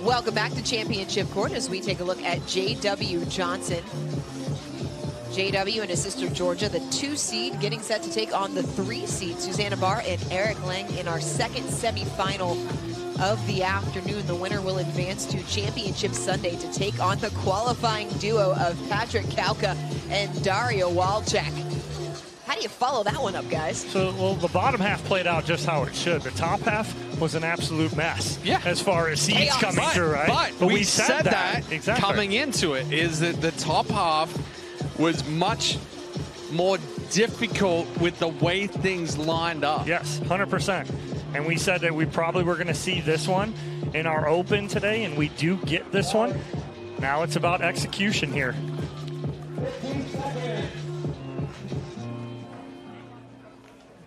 Welcome back to Championship Court as we take a look at J.W. Johnson. J.W. and his sister Georgia, the 2 seed, getting set to take on the 3 seed, Susanna Barr and Eric Lange, in our second semifinal of the afternoon. The winner will advance to Championship Sunday to take on the qualifying duo of Patrick Kauka and Dario Walczak. How do you follow that one up, guys? So, well, the bottom half played out just how it should. The top half was an absolute mess. Yeah. As far as seeds coming through, right? But we said that exactly. Coming into it is that the top half was much more difficult with the way things lined up. Yes, 100%. And we said that we probably were going to see this one in our open today, and we do get this one. Now it's about execution here.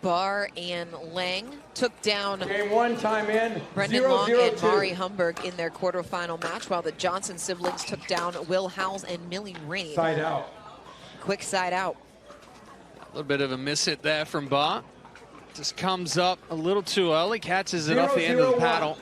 Barr and Lange took down Game 1, time in. Brendan Long and Mari Humberg in their quarterfinal match, while the Johnson siblings took down Will Howells and Millie Rain. Side out. Quick side out. A little bit of a miss hit there from Barr. Just comes up a little too early, catches it off the end of the paddle.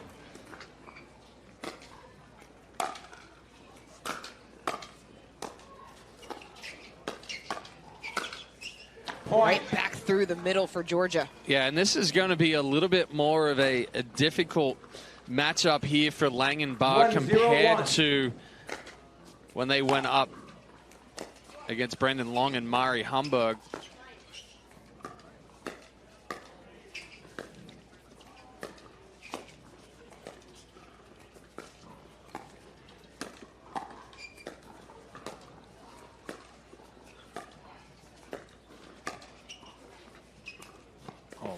Right back through the middle for Georgia. Yeah, and this is going to be a little bit more of a difficult matchup here for Lange and Barr compared to when they went up against Brendan Long and Mari Humberg.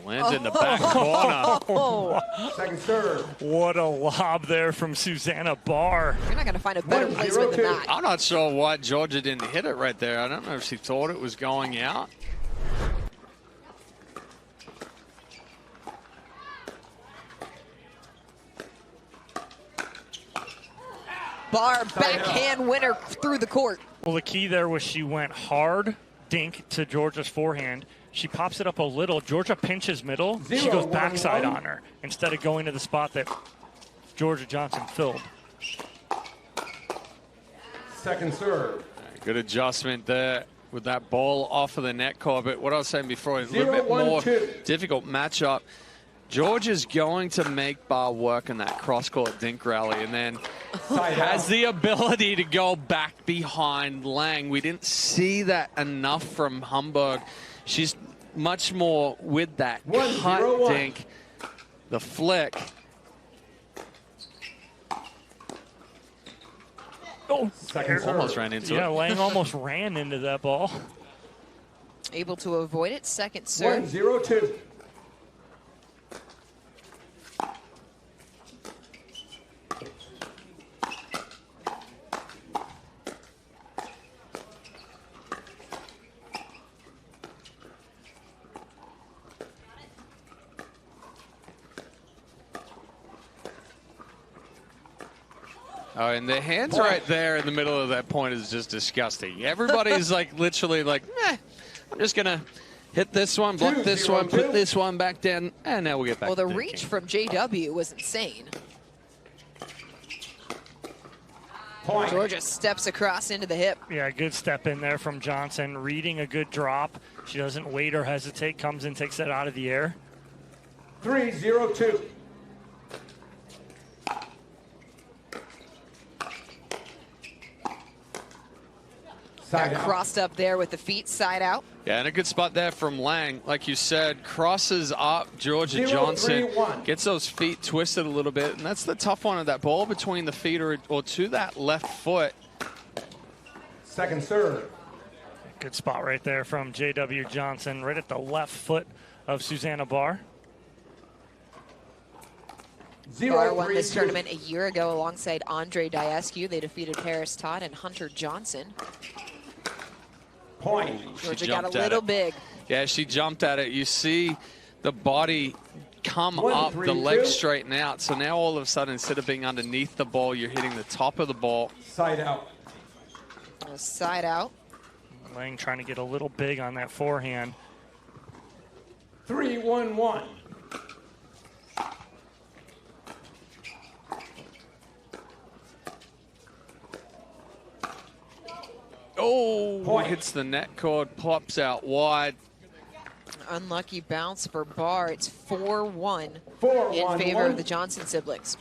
Lands in the back corner. Second serve. What a lob there from Susanna Barr. You're not going to find a better placement than that. I'm not sure why Georgia didn't hit it right there. I don't know if she thought it was going out. Barr, backhand winner through the court. Well, the key there was she went hard, dink to Georgia's forehand. She pops it up a little. Georgia pinches middle. She goes backside on her instead of going to the spot that Georgia Johnson filled. Second serve. Good adjustment there with that ball off of the net core. But what I was saying before, a little bit more difficult matchup. Georgia's going to make Barr work in that cross-court dink rally and then has the ability to go back behind Lange. We didn't see that enough from Humberg. She's much more with that cut dink, the flick. Oh, almost ran into it. Yeah, Lange almost ran into that ball. Able to avoid it. Second serve. 1-0-2. Oh, and the hands right there in the middle of that point is just disgusting. Everybody's like literally like, I'm just going to hit this one, block this one, put this one back down, and now we'll get back to the thinking. reach from JW was insane. Georgia steps across into the hip. Yeah, good step in there from Johnson, reading a good drop. She doesn't wait or hesitate, comes in, takes it out of the air. 3-0-2. Crossed up there with the feet side out. Yeah, and a good spot there from Lange. Like you said, crosses up Georgia Johnson, gets those feet twisted a little bit, and that's the tough one of that ball between the feet or to that left foot. Second serve. Good spot right there from J.W. Johnson, right at the left foot of Susanna Barr. Barr won this tournament a year ago alongside Andre Diescu. They defeated Paris Todd and Hunter Johnson. Point. Georgia got a little big. Yeah, she jumped at it. You see the body come up, the legs straighten out. So now all of a sudden, instead of being underneath the ball, you're hitting the top of the ball. Side out. Side out. Lange trying to get a little big on that forehand. 3-1-1. Oh, hits the net cord, pops out wide. Unlucky bounce for Barr. It's 4-1 in 4-1, favor of the Johnson siblings.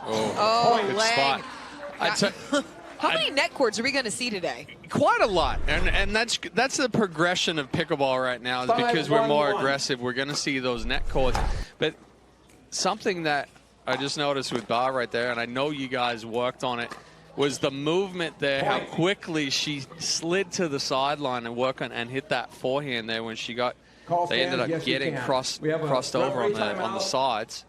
Oh, good Lange. spot. How many net cords are we going to see today? Quite a lot, and that's the progression of pickleball right now. Is because we're more aggressive, we're going to see those net cords. But something that I just noticed with Barr right there, and I know you guys worked on it, was the movement there. How quickly she slid to the sideline and and hit that forehand there when she got. They ended up getting crossed over on the sides.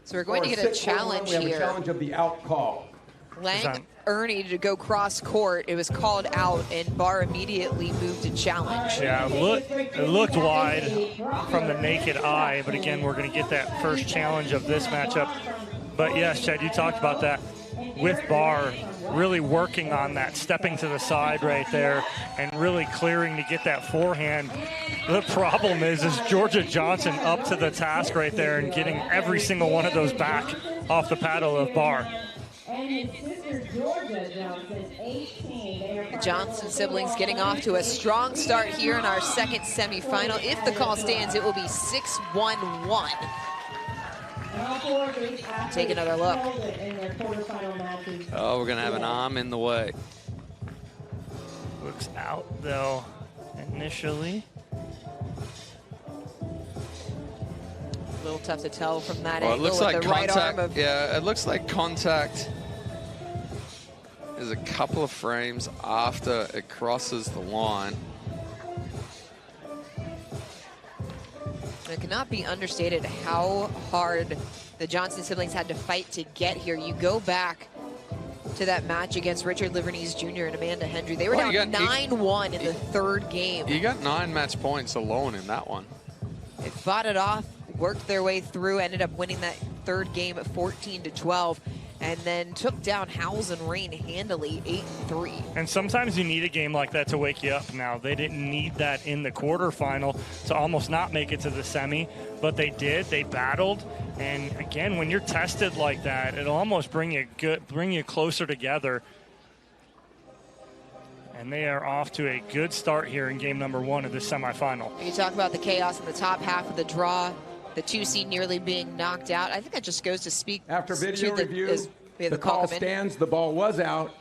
So we're going to get a challenge here. We have a challenge of the out call. Lange Ernie to go cross court. It was called out, and Barr immediately moved to challenge. Yeah, it looked wide from the naked eye, but again, we're going to get that first challenge of this matchup. But yes, Chad, you talked about that with Barr, really working on that, stepping to the side right there, and really clearing to get that forehand. The problem is Georgia Johnson up to the task right there and getting every single one of those back off the paddle of Barr. And his sister Georgia Johnson, 18. The Johnson siblings getting off to a strong start here in our second semifinal. If the call stands, it will be 6-1-1. Take another look. Oh, we're going to have an arm in the way. Looks out, though, initially. A little tough to tell from that Well, angle. it looks like the right contact. arm of Yeah, it looks like contact is a couple of frames after it crosses the line. It cannot be understated how hard the Johnson siblings had to fight to get here. You go back to that match against Richard Livernese Jr. and Amanda Hendry. They were down 9-1 in the third game. You got 9 match points alone in that one. They fought it off, worked their way through, ended up winning that third game at 14-12, and then took down Howells and Rain handily, 8-3. And sometimes you need a game like that to wake you up. Now, they didn't need that in the quarterfinal to almost not make it to the semi, but they did. They battled, and again, when you're tested like that, it'll almost bring you closer together. And they are off to a good start here in game number 1 of this semifinal. You talk about the chaos in the top half of the draw, the 2 seed nearly being knocked out. I think that just goes to speak After video to review, the call call stands. The ball was out.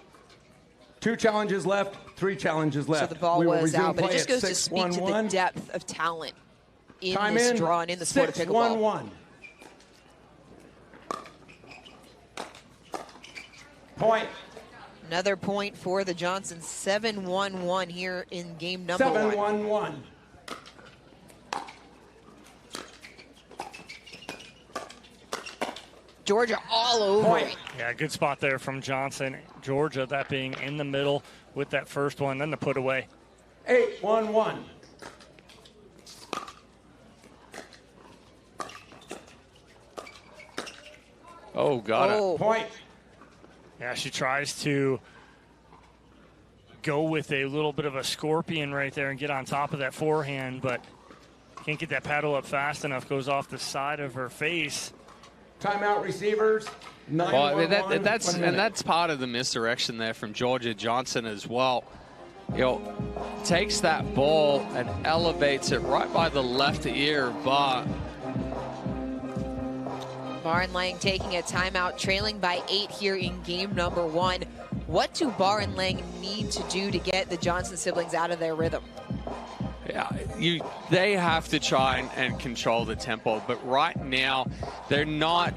2 challenges left, 3 challenges left. So the ball was out, but it just goes to speak to the depth of talent in this draw and in the sport of pickleball. 6-1-1. Point. Another point for the Johnsons, 7-1-1 here in game number 1. 7-1-1. Georgia all over it. Yeah, good spot there from Johnson. Georgia, that being in the middle with that first one, then the put away. 8-1-1. Oh, got it. Point. Yeah, she tries to go with a little bit of a scorpion right there and get on top of that forehand, but can't get that paddle up fast enough. Goes off the side of her face. Timeout receivers. 9-1-1. Well, that's part of the misdirection there from Georgia Johnson as well. You know, takes that ball and elevates it right by the left ear of Barr. Barr and Lange taking a timeout, trailing by 8 here in game number 1. What do Barr and Lange need to do to get the Johnson siblings out of their rhythm? Yeah, they have to try and control the tempo, but right now they're not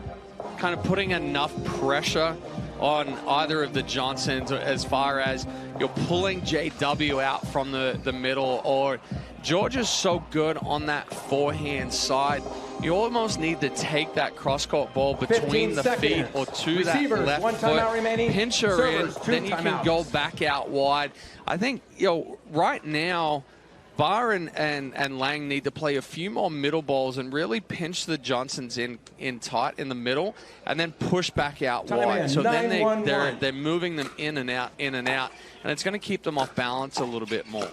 kind of putting enough pressure on either of the Johnsons as far as you're pulling JW out from the middle, or Georgia's so good on that forehand side. You almost need to take that cross-court ball between the feet or to Receivers, that left 1 timeout foot, remaining. pinch her Servers, in, 2 then you can go back out wide. I think, right now, Barr and Lange need to play a few more middle balls and really pinch the Johnsons in tight in the middle, and then push back out wide. So then they're moving them in and out, and it's going to keep them off balance a little bit more.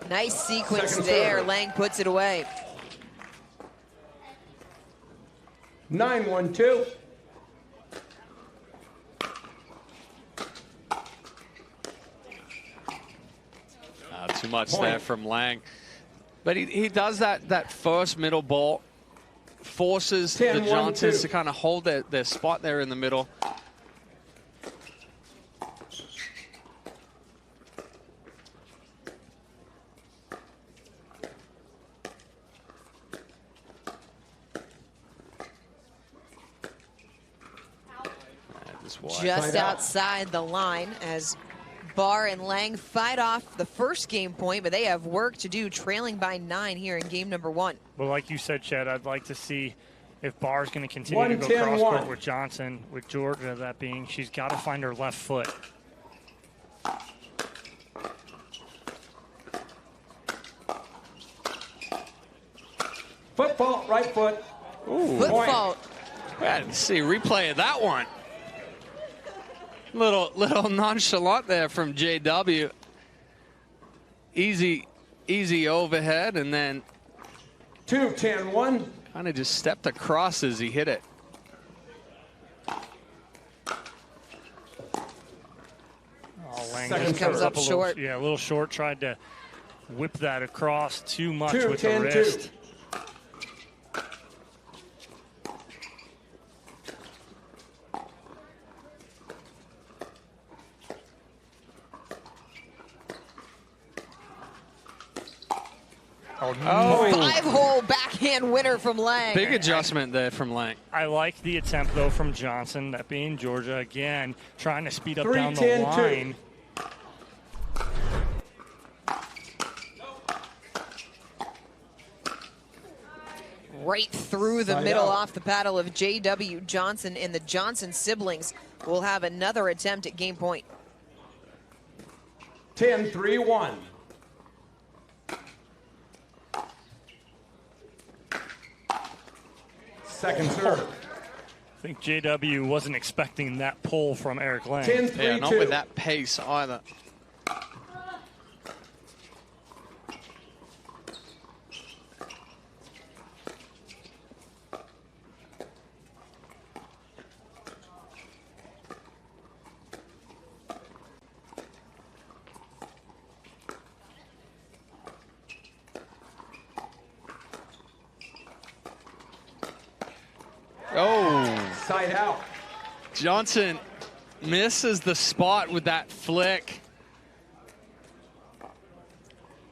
Nice sequence Second there. serve. Lange puts it away. 9-1-2. Too much Point. there from Lange. But he does that first middle ball, forces the 10-1-2. Johnsons to kind of hold their spot there in the middle. Just outside the line as Barr and Lange fight off the first game point, but they have work to do, trailing by 9 here in game number 1. Well, like you said, Chad, I'd like to see if Barr's going to continue to go cross-court with Johnson, with Georgia, that being, she's got to find her left foot. Foot fault, right foot. Ooh. Foot fault. Yeah, let's see a replay of that one. Little nonchalant there from JW. Easy overhead, and then 2-10-1. kind of just stepped across as he hit it. Oh, Lange Second just comes up a short. Little, yeah, a little short. Tried to whip that across too much with the 2-10-2. wrist. Oh, 5-hole backhand winner from Lange. big adjustment there from Lange. I like the attempt, though, from Johnson, that being Georgia, again, trying to speed up down the 3-10-2. line. Right through the Side middle out. off the paddle of J.W. Johnson, and the Johnson siblings will have another attempt at game point. 10-3-1. Second serve. I think JW wasn't expecting that pull from Eric Lange. 10-3-2. Yeah, not with that pace either. Oh, Side out. Johnson misses the spot with that flick.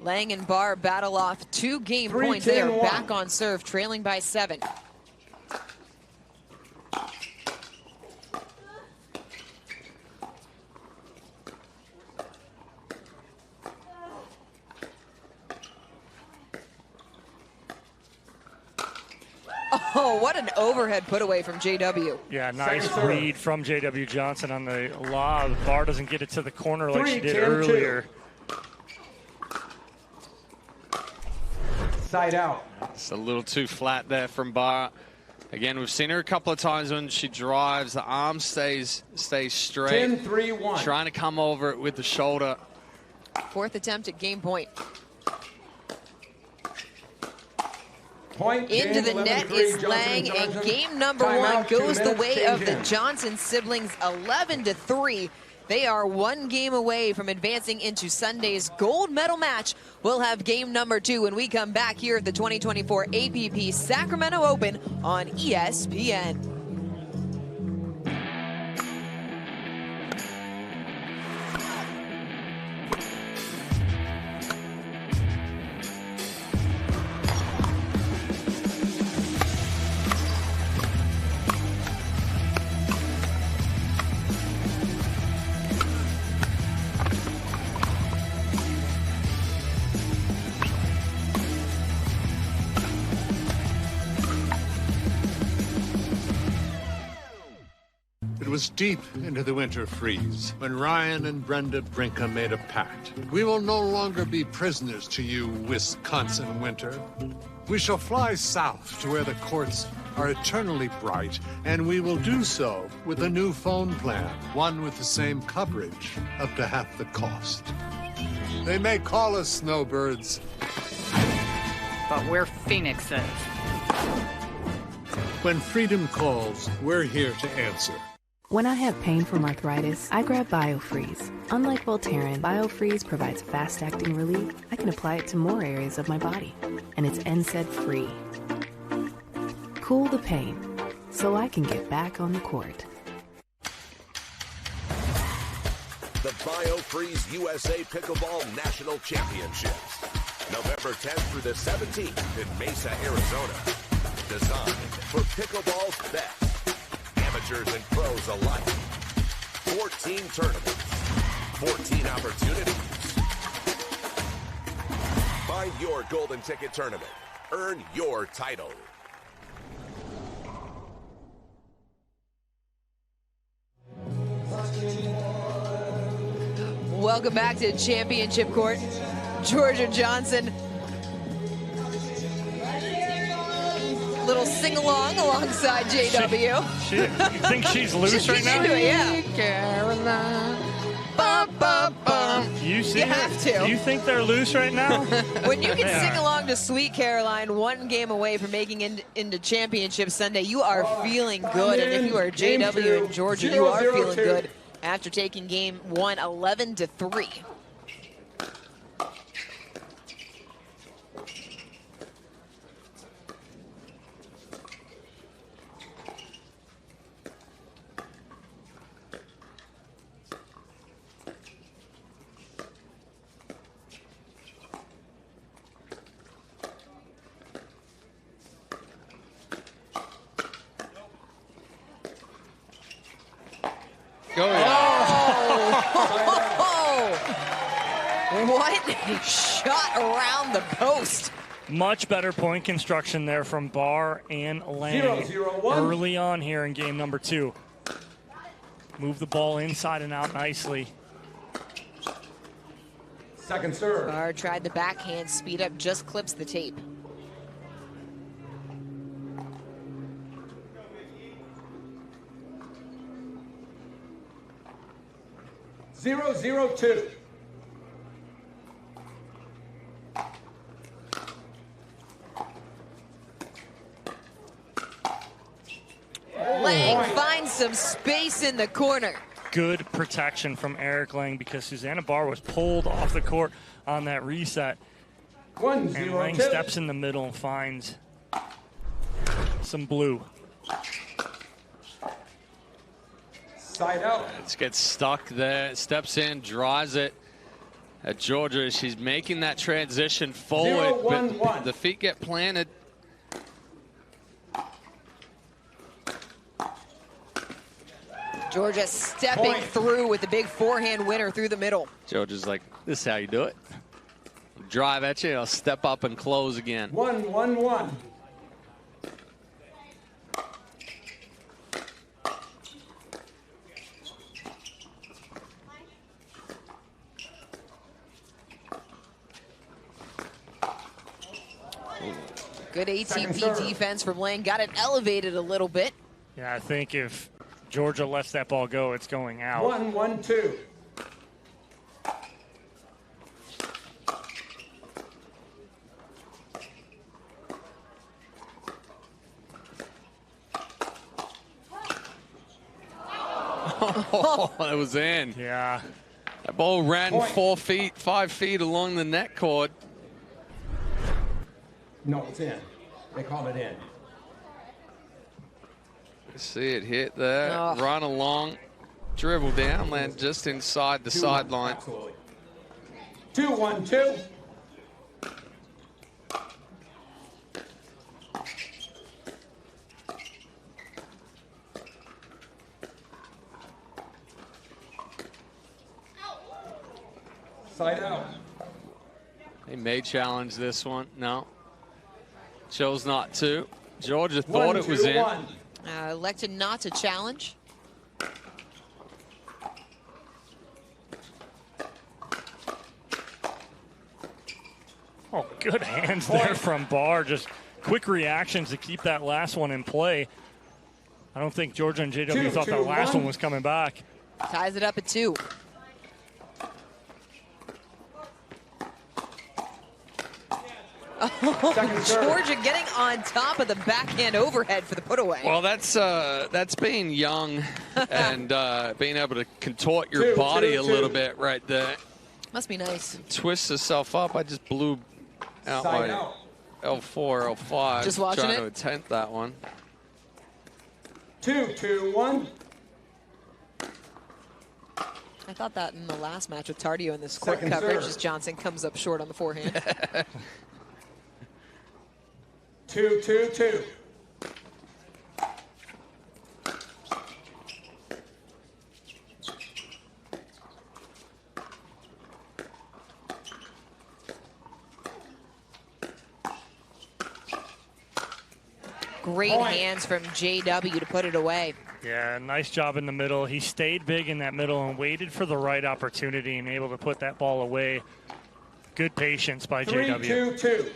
Lange and Barr battle off 2 game 3-10-1. points. They are back on serve, trailing by 7. Oh, what an overhead put away from JW. Yeah, nice Second serve. read from JW Johnson on the lob. Barr doesn't get it to the corner like she did 3-10-2. earlier. Side out. It's a little too flat there from Barr. Again, we've seen her a couple of times when she drives. The arm stays straight. 10-3-1. Trying to come over it with the shoulder. 4th attempt at game point. Point. Into James, the net 11-3, is Johnson Lange, and Johnson. game number Timeout, 1 goes 2 the minutes, way change of the in. Johnson siblings, 11-3. They are 1 game away from advancing into Sunday's gold medal match. We'll have game number 2 when we come back here at the 2024 APP Sacramento Open on ESPN. It was deep into the winter freeze when Ryan and Brenda Brinka made a pact. We will no longer be prisoners to you, Wisconsin winter. We shall fly south to where the courts are eternally bright, and we will do so with a new phone plan, one with the same coverage, up to half the cost. They may call us snowbirds, but we're phoenixes. when freedom calls, we're here to answer. When I have pain from arthritis, I grab BioFreeze. Unlike Voltaren, BioFreeze provides fast-acting relief. I can apply it to more areas of my body, and it's NSAID-free. Cool the pain, so I can get back on the court. The BioFreeze USA Pickleball National Championships, November 10th through the 17th in Mesa, Arizona. Designed for pickleball's best. Amateurs and pros alike. 14 tournaments. 14 opportunities. Find your golden ticket tournament. Earn your title. Welcome back to Championship Court. Georgia Johnson. Little sing-along alongside JW. You think she's loose right now? Into it, yeah. Caroline. Bum, bum, bum. You see You her? have to. Do you think they're loose right now? When you can They sing are. along to Sweet Caroline, one game away from making into Championship Sunday, you are feeling good. And if you are JW and Georgia, you are feeling good after taking game one 11-3. Go What a shot around the post. Much better point construction there from Barr and Lange 0-0-1. early on here in game number 2. Move the ball inside and out nicely. Second serve. Barr tried the backhand, speed up, just clips the tape. 0-0-2. Lange finds some space in the corner. Good protection from Eric Lange because Susanna Barr was pulled off the court on that reset. 1-0-2. And Lange steps in the middle and finds some blue. Side out. Let's get stuck there. Steps in, draws it. At Georgia, she's making that transition forward, 0-1-1. but the feet get planted. Georgia stepping Point. through with the big forehand winner through the middle. Georgia's like, this is how you do it. Drive at you, I'll step up and close again. 1-1-1. Good Second ATP serve. defense from Lange. Got it elevated a little bit. Yeah, I think if Georgia lets that ball go, it's going out. 1-1-2. Oh, it was in. Yeah. That ball ran Point. 4 feet, 5 feet along the net cord. No, it's in. They call it in. See it hit there, Oh. run along, dribble down, land just inside the 2-1, sideline. Absolutely. 2-1-2. Side out. They may challenge this one. No. Chose not to. Georgia thought it was in. 1-2-1. Elected not to challenge. Oh, good hands there from Barr. Just quick reactions to keep that last one in play. I don't think Georgia and JW thought that last 2-2-1. one was coming back. Ties it up at 2. Georgia getting on top of the backhand overhead for the put away. Well, that's being young and being able to contort your body a little bit right there. Must be nice. Twist yourself up. I just blew out my L4, L5. Just watching trying it. to attempt that one. 2-2-1. I thought that in the last match with Tardio in this court coverage as Johnson comes up short on the forehand. 2-2-2. Great hands from JW to put it away. Yeah, nice job in the middle. He stayed big in that middle and waited for the right opportunity and able to put that ball away. Good patience by JW. 3-2-2.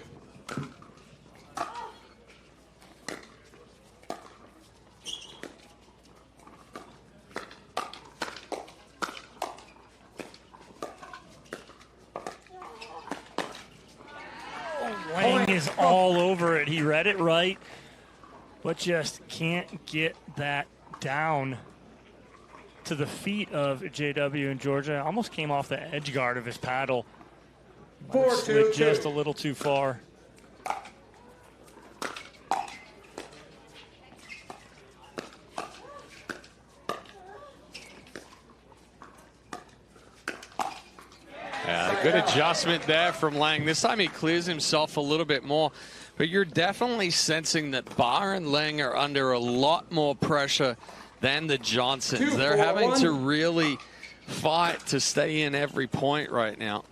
Lange is all over it. He read it right, but just can't get that down to the feet of JW and Georgia. Almost came off the edge guard of his paddle. Slid just a little too far. Yeah, good adjustment there from Lange. This time he clears himself a little bit more, but you're definitely sensing that Barr and Lange are under a lot more pressure than the Johnsons. They're having to really fight to stay in every point right now.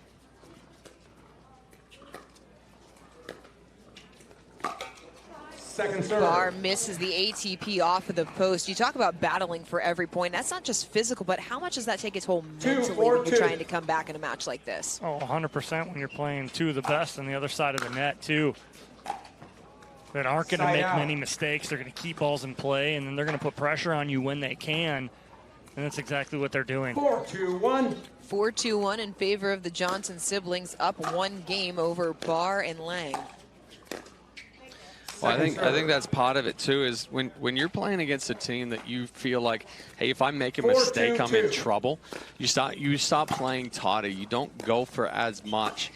Second serve. Barr misses the ATP off of the post. You talk about battling for every point. That's not just physical, but how much does that take its toll mentally when you're trying to come back in a match like this? Oh, 100% when you're playing two of the best on the other side of the net, too. That aren't going to make many mistakes. They're going to keep balls in play, and then they're going to put pressure on you when they can. And that's exactly what they're doing. 4-2-1. 4-2-1 in favor of the Johnson siblings, up one game over Barr and Lange. Well, I think that's part of it too. Is when you're playing against a team that you feel like, hey, if I make a mistake, I'm in trouble. You start playing tighter. You don't go for as much.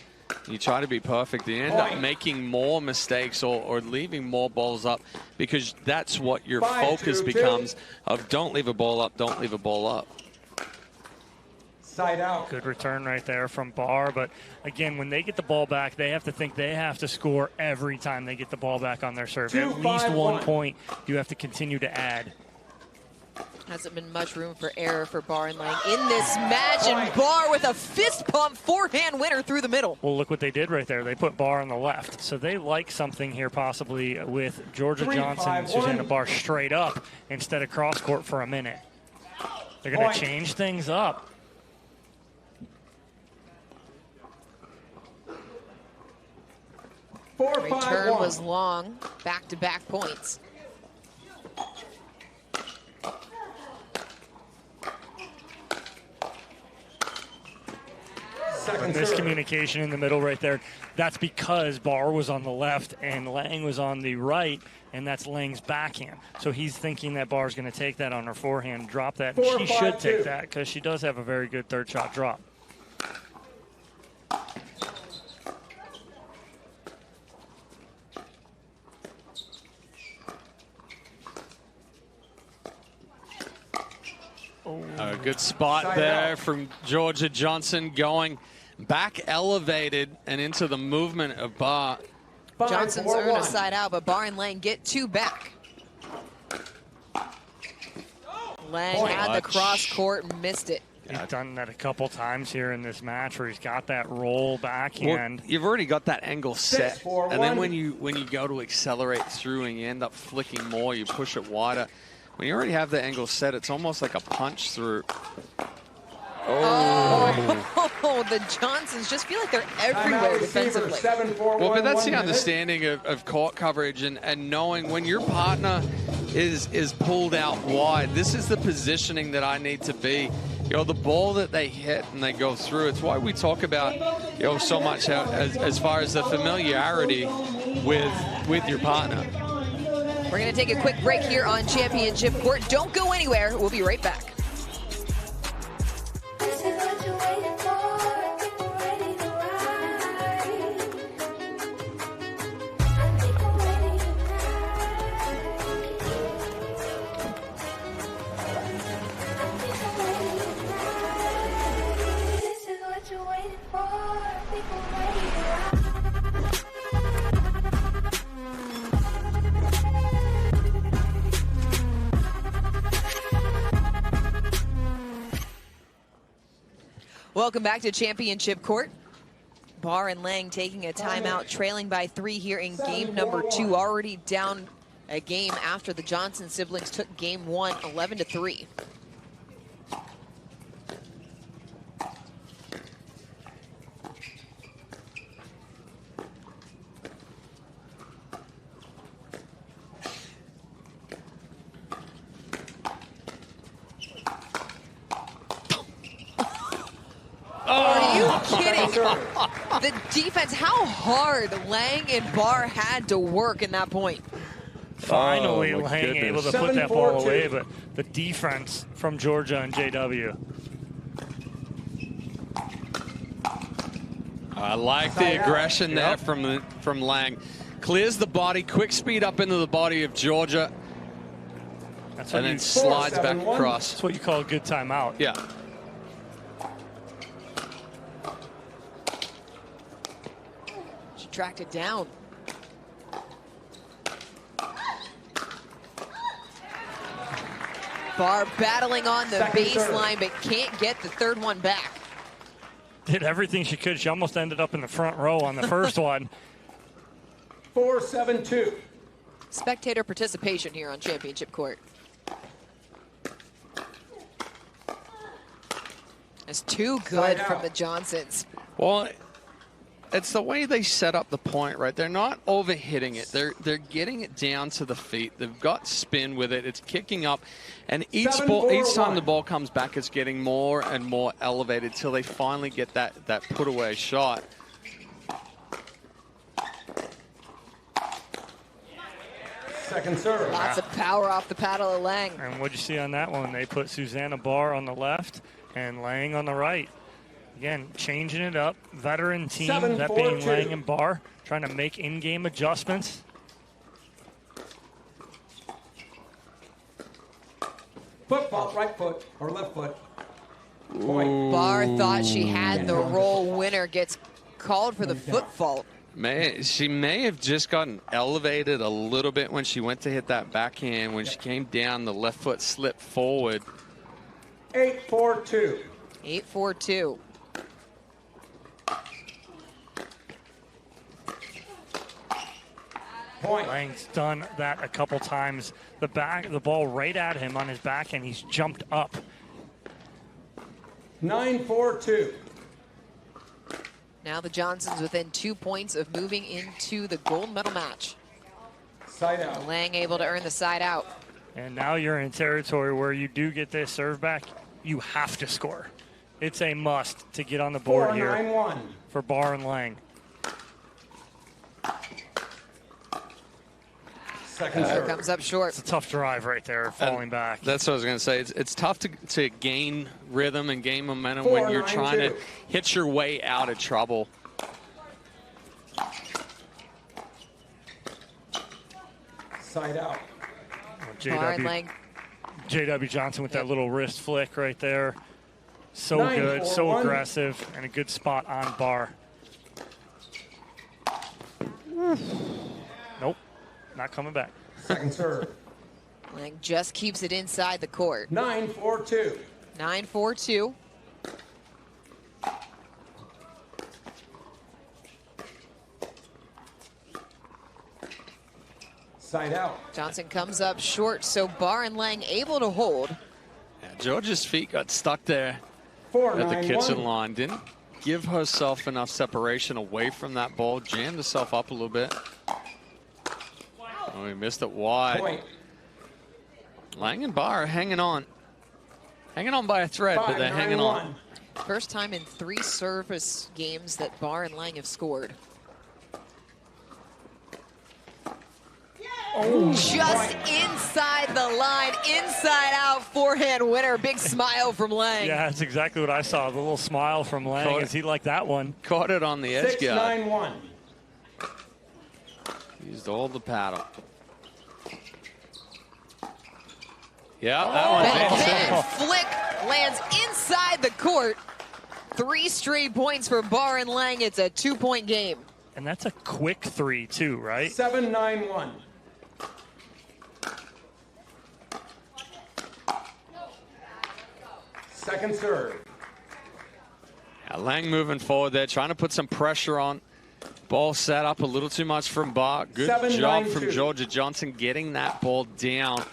You try to be perfect. You end up making more mistakes or leaving more balls up because that's what your focus becomes of don't leave a ball up, don't leave a ball up. Side out. Good return right there from Barr. But again, when they get the ball back, they have to think they have to score every time they get the ball back on their serve. At least 1 point you have to continue to add. Hasn't been much room for error for Barr and Lange in this match, and Barr with a fist pump forehand winner through the middle. Well, look what they did right there. They put Barr on the left. So they like something here possibly with Georgia Johnson and Susanna Barr straight up instead of cross court for a minute. They're going to change things up. Return was long, back-to-back points. Miscommunication in the middle right there. That's because Barr was on the left and Lange was on the right, and that's Lange's backhand. So he's thinking that Barr's going to take that on her forehand, drop that. And she should take that because she does have a very good third shot drop. A good spot there from Georgia Johnson, going back elevated and into the movement of Barr. Johnson's earned a side out, but Barr and Lange get two back. Lange had the cross court and missed it. He's done that a couple times here in this match where he's got that roll backhand. Well, you've already got that angle set, and then when you go to accelerate through and you end up flicking more, you push it wider. When you already have the angle set, it's almost like a punch through. Oh, the Johnsons just feel like they're everywhere defensively. Well, but that's the understanding of court coverage and knowing when your partner is pulled out wide, this is the positioning that I need to be. You know, the ball that they hit and they go through, it's why we talk about, you know, so much as far as the familiarity with your partner. We're going to take a quick break here on Championship Court. Don't go anywhere. We'll be right back. Welcome back to Championship Court. Barr and Lange taking a timeout, trailing by 3 here in game number 2. Already down a game after the Johnson siblings took game 1, 11-3. Are you kidding? The defense, how hard Lange and Barr had to work in that point. Finally, Lange able to put that ball 7-4-2. away, but the defense from Georgia and JW. I like the aggression there from Lange. Clears the body, quick speed up into the body of Georgia, That's and then slides back 4-7-1. across. That's what you call a good timeout. Yeah. She tracked it down. Barr battling on the Second baseline, but can't get the third one back. Did everything she could. She almost ended up in the front row on the first one. 4-7-2. Spectator participation here on Championship Court. That's too good Side from out. the Johnsons. Well, it's the way they set up the point, right? They're not overhitting it. They're getting it down to the feet. They've got spin with it. It's kicking up, and each 7-4-1. time the ball comes back, it's getting more and more elevated till they finally get that put away shot. Second serve. Lots of power off the paddle of Lange. And what'd you see on that one? They put Susanna Barr on the left and Lange on the right. Again, changing it up. Veteran team, that being 7-4-2. Lange and Barr, trying to make in-game adjustments. Foot fault, right foot or left foot. Point. Barr thought she had the roll winner, gets called for the foot fault. She may have just gotten elevated a little bit when she went to hit that backhand. When she came down, the left foot slipped forward. 8-4-2. 8-4-2. Point. Lange's done that a couple times. The ball right at him on his backhand. He's jumped up. 9-4-2. Now the Johnsons within 2 points of moving into the gold medal match. Side out. Lange able to earn the side out. And now you're in territory where you do get this serve back. You have to score. It's a must to get on the board here 4-9-1. for Barr and Lange. Second serve. Comes up short. It's a tough drive right there, falling back. That's what I was going to say. It's tough to gain rhythm and gain momentum when you're trying to 4-9-2. hit your way out of trouble. Side out. Barr and Lange. JW Johnson with that little wrist flick right there. So 9-4-1. good, so aggressive, and a good spot on Barr. Nope, not coming back. Second serve. Lange just keeps it inside the court. 9-4-2. 9-4-2. Side out. Johnson comes up short, so Barr and Lange able to hold. Yeah, Georgia's feet got stuck there 4-9-1. at the kitchen line. Didn't give herself enough separation away from that ball. Jammed herself up a little bit. Oh, he missed it wide. Point. Lange and Barr hanging on. Hanging on by a thread, but they're hanging on. First time in 3 service games that Barr and Lange have scored. Oh, just inside the line, inside out forehand winner. Big smile from Lange. Yeah, that's exactly what I saw. The little smile from Lange as he liked that one. Caught it on the edge guard. 6-9-1. Used all the paddle. Yeah, that one's flick lands inside the court. 3 straight points for Barr and Lange. It's a 2-point game. And that's a quick 3 too, right? 7-9-1. Second serve. Yeah, Lange moving forward there, trying to put some pressure on. Ball set up a little too much from Barr. Good job from Georgia Johnson getting that ball down.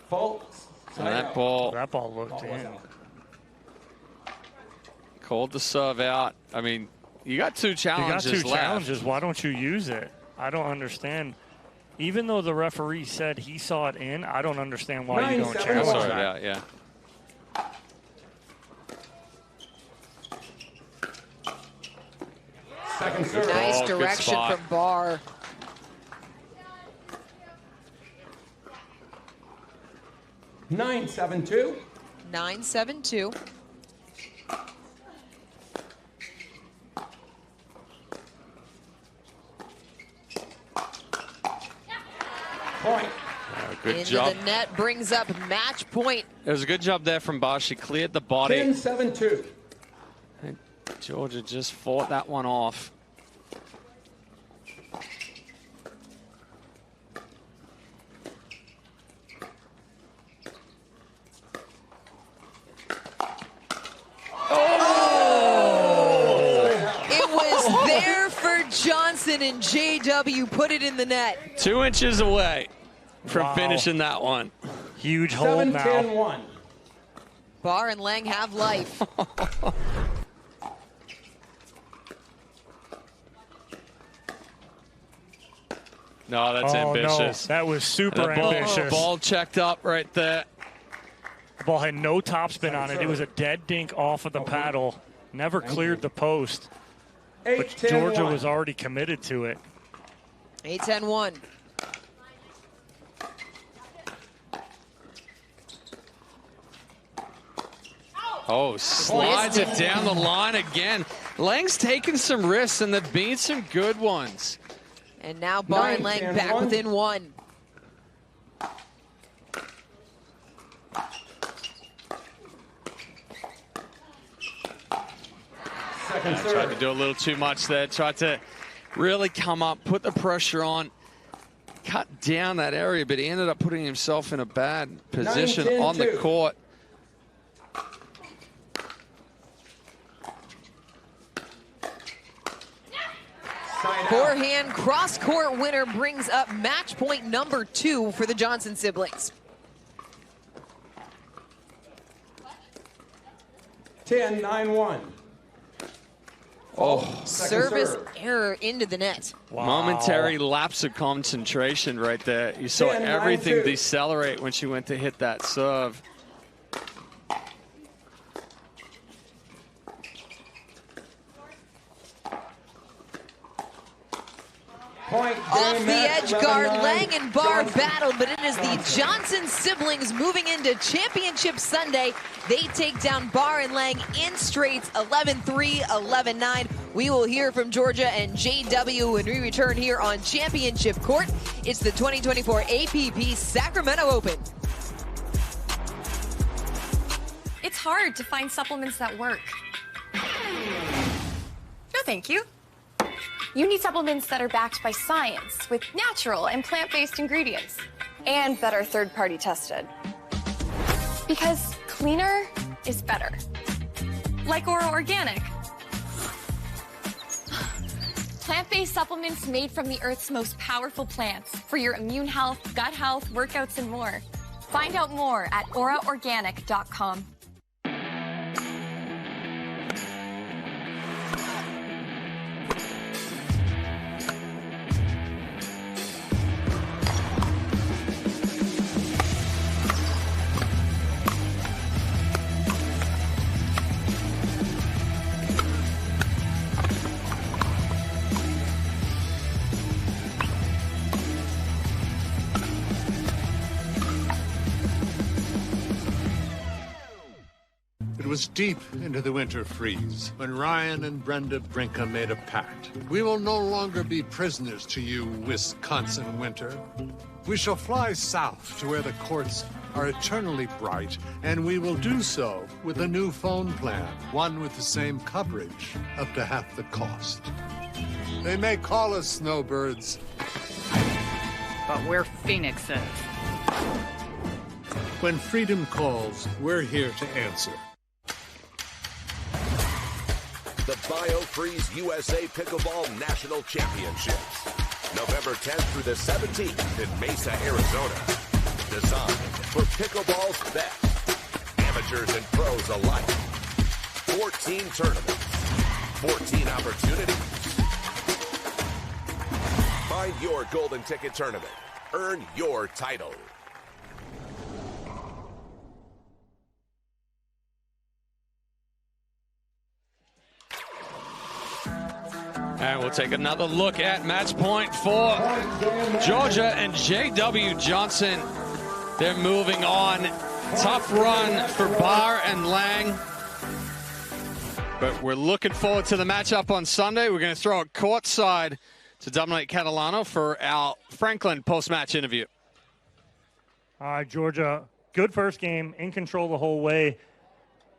Fault. And that ball looked in. Called the serve out. I mean, you got 2 challenges left. You got 2 challenges. Why don't you use it? I don't understand. Even though the referee said he saw it in, I don't understand why you don't challenge that. Yeah. Second serve. Nice direction from Barr. Nine, 7-2. 9-7-2. Point. Good job. Into the net brings up match point. It was a good job there from Barr. She cleared the body. 10-7-2. Georgia just fought that one off. Johnson and JW put it in the net. 2 inches away from finishing that one. Huge hole now. 7-10-1. Barr and Lange have life. No, that's ambitious. No, that was super ambitious. Ball checked up right there. The ball had no topspin on it. It was a dead dink off of the paddle. Never cleared the post. But Georgia was already committed to it. 8-10-1. Oh, slides it down the line again. Lange's taking some risks, and there've been some good ones. And now Barr and Lange back within 1. Tried to do a little too much there. Tried to really come up, put the pressure on, cut down that area, but he ended up putting himself in a bad position on the court. Forehand cross-court winner brings up match point number 2 for the Johnson siblings. 10-9-1. Oh, service error into the net. Wow. Momentary lapse of concentration right there. You saw everything decelerate when she went to hit that serve. Point. Off the edge guard, Lange and Barr battled, but it is the Johnson siblings moving into Championship Sunday. They take down Barr and Lange in straights, 11-3, 11-9. We will hear from Georgia and JW when we return here on Championship Court. It's the 2024 APP Sacramento Open. It's hard to find supplements that work. No, thank you. You need supplements that are backed by science with natural and plant-based ingredients and that are third-party tested. Because cleaner is better. Like Ora Organic. Plant-based supplements made from the Earth's most powerful plants for your immune health, gut health, workouts, and more. Find out more at oraorganic.com. It was deep into the winter freeze when Ryan and Brenda Brinker made a pact. We will no longer be prisoners to you, Wisconsin winter. We shall fly south to where the courts are eternally bright, and we will do so with a new phone plan, one with the same coverage, up to half the cost. They may call us snowbirds, but we're phoenixes. When freedom calls, we're here to answer. The BioFreeze USA Pickleball National Championships, November 10th through the 17th in Mesa, Arizona. Designed for pickleball's best, amateurs and pros alike. 14 tournaments, 14 opportunities. Find your golden ticket tournament. Earn your title. And we'll take another look at match point for Georgia and J.W. Johnson. They're moving on. Tough run for Barr and Lange. But we're looking forward to the matchup on Sunday. We're going to throw it courtside to Dominic Catalano for our Franklin post-match interview. All right, Georgia, good first game, in control the whole way.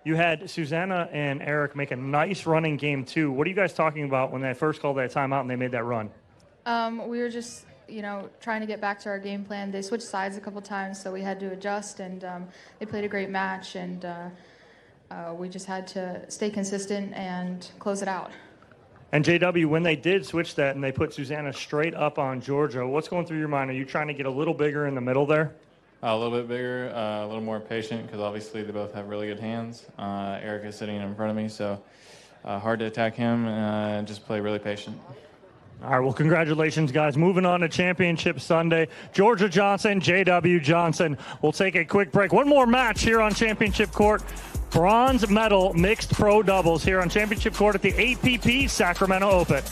You had Susanna and Eric make a nice run in game two. What are you guys talking about when they first called that timeout and they made that run? We were just, trying to get back to our game plan. They switched sides a couple times, so we had to adjust, and they played a great match, and we just had to stay consistent and close it out. And JW, when they did switch that and they put Susanna straight up on Georgia, what's going through your mind? Are you trying to get a little bigger in the middle there? A little bit bigger, a little more patient, because obviously they both have really good hands. Eric is sitting in front of me, so hard to attack him, and just play really patient. All right, well, congratulations, guys. Moving on to Championship Sunday. Georgia Johnson, J.W. Johnson. We'll take a quick break. One more match here on Championship Court. Bronze medal mixed pro doubles here on Championship Court at the APP Sacramento Open.